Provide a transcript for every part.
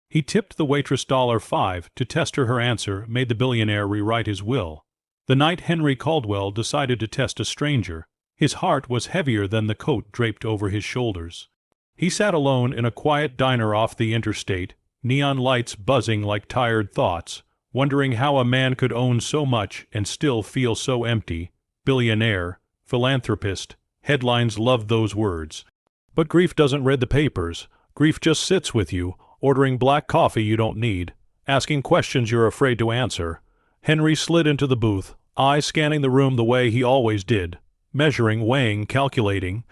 He tipped the waitress $5 to test her answer, made the billionaire rewrite his will. The night Henry Caldwell decided to test a stranger, his heart was heavier than the coat draped over his shoulders. He sat alone in a quiet diner off the interstate, neon lights buzzing like tired thoughts, wondering how a man could own so much and still feel so empty. Billionaire, philanthropist, headlines loved those words. But grief doesn't read the papers. Grief just sits with you, ordering black coffee you don't need, asking questions you're afraid to answer. Henry slid into the booth, eyes scanning the room the way he always did, measuring, weighing, calculating.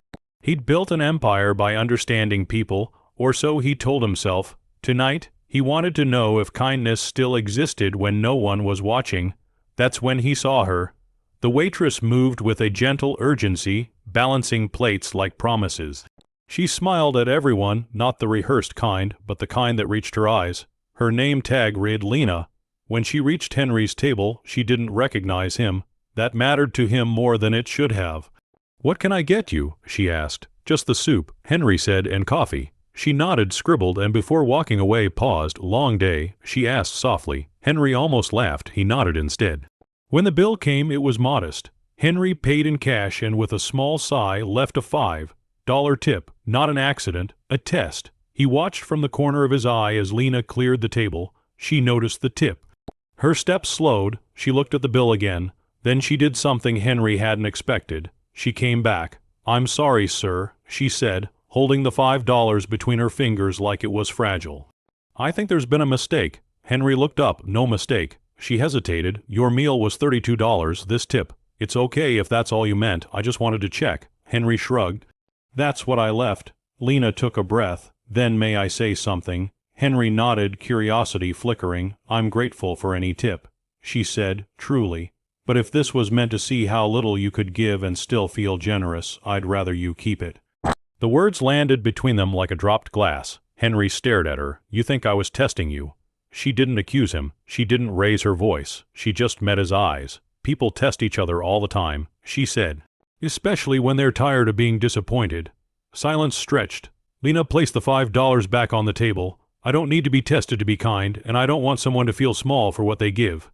He'd built an empire by understanding people, or so he told himself. Tonight, he wanted to know if kindness still existed when no one was watching. That's when he saw her. The waitress moved with a gentle urgency, balancing plates like promises. She smiled at everyone, not the rehearsed kind, but the kind that reached her eyes. Her name tag read Lena. When she reached Henry's table, she didn't recognize him. That mattered to him more than it should have. "What can I get you?" she asked. "Just the soup," Henry said, "and coffee." She nodded, scribbled, and before walking away paused. "Long day?" she asked softly. Henry almost laughed. He nodded instead. When the bill came, it was modest. Henry paid in cash and with a small sigh left a $5 tip. Not an accident, a test. He watched from the corner of his eye as Lena cleared the table. She noticed the tip. Her steps slowed. She looked at the bill again. Then she did something Henry hadn't expected. She came back. "I'm sorry, sir," she said, holding the $5 between her fingers like it was fragile. "I think there's been a mistake." Henry looked up. "No mistake." She hesitated. "Your meal was $32, this tip." "It's okay if that's all you meant. I just wanted to check." Henry shrugged. "That's what I left." Lena took a breath. "Then may I say something?" Henry nodded, curiosity flickering. "I'm grateful for any tip," she said, truly. "But if this was meant to see how little you could give and still feel generous, I'd rather you keep it." The words landed between them like a dropped glass. Henry stared at her. "You think I was testing you?" She didn't accuse him. She didn't raise her voice. She just met his eyes. "People test each other all the time," she said. "Especially when they're tired of being disappointed." Silence stretched. Lena placed the $5 back on the table. "I don't need to be tested to be kind, and I don't want someone to feel small for what they give."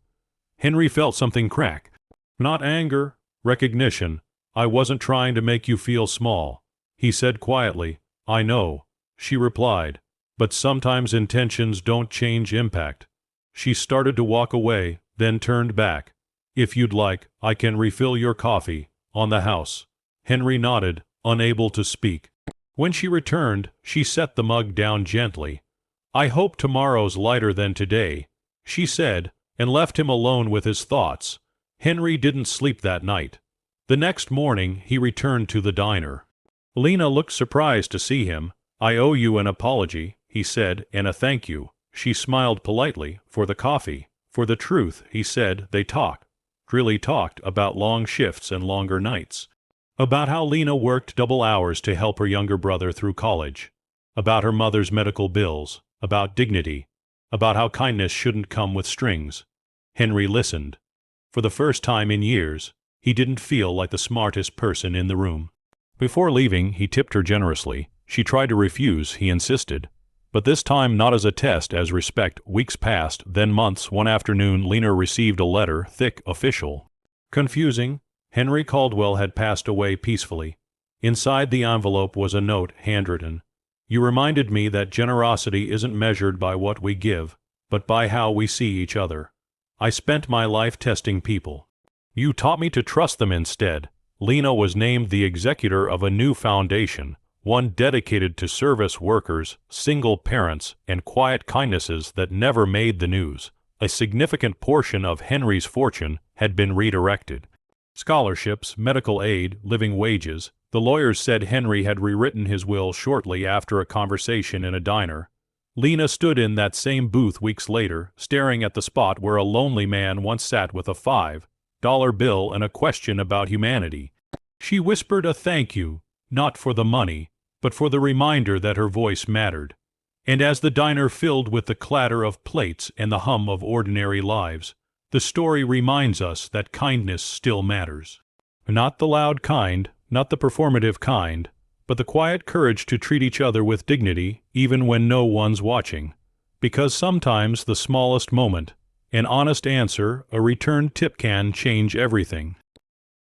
Henry felt something crack. Not anger, recognition. "I wasn't trying to make you feel small," he said quietly. "I know," she replied. "But sometimes intentions don't change impact." She started to walk away, then turned back. "If you'd like, I can refill your coffee. On the house." Henry nodded, unable to speak. When she returned, she set the mug down gently. "I hope tomorrow's lighter than today," she said, and left him alone with his thoughts. Henry didn't sleep that night. The next morning, he returned to the diner. Lena looked surprised to see him. "I owe you an apology," he said, "and a thank you." She smiled politely. "For the coffee." "For the truth," he said. They talked, really talked, about long shifts and longer nights. About how Lena worked double hours to help her younger brother through college. About her mother's medical bills. About dignity. About how kindness shouldn't come with strings. Henry listened. For the first time in years, he didn't feel like the smartest person in the room. Before leaving, he tipped her generously. She tried to refuse, he insisted. But this time not as a test, as respect. Weeks passed, then months. One afternoon, Lena received a letter, thick, official. Confusing. Henry Caldwell had passed away peacefully. Inside the envelope was a note, handwritten. "You reminded me that generosity isn't measured by what we give, but by how we see each other. I spent my life testing people. You taught me to trust them instead." Lena was named the executor of a new foundation, one dedicated to service workers, single parents, and quiet kindnesses that never made the news. A significant portion of Henry's fortune had been redirected. Scholarships, medical aid, living wages. The lawyers said Henry had rewritten his will shortly after a conversation in a diner. Lena stood in that same booth weeks later, staring at the spot where a lonely man once sat with a $5 bill and a question about humanity. She whispered a thank you, not for the money, but for the reminder that her voice mattered. And as the diner filled with the clatter of plates and the hum of ordinary lives, the story reminds us that kindness still matters. Not the loud kind, not the performative kind, but the quiet courage to treat each other with dignity even when no one's watching. Because sometimes the smallest moment, an honest answer, a returned tip can change everything.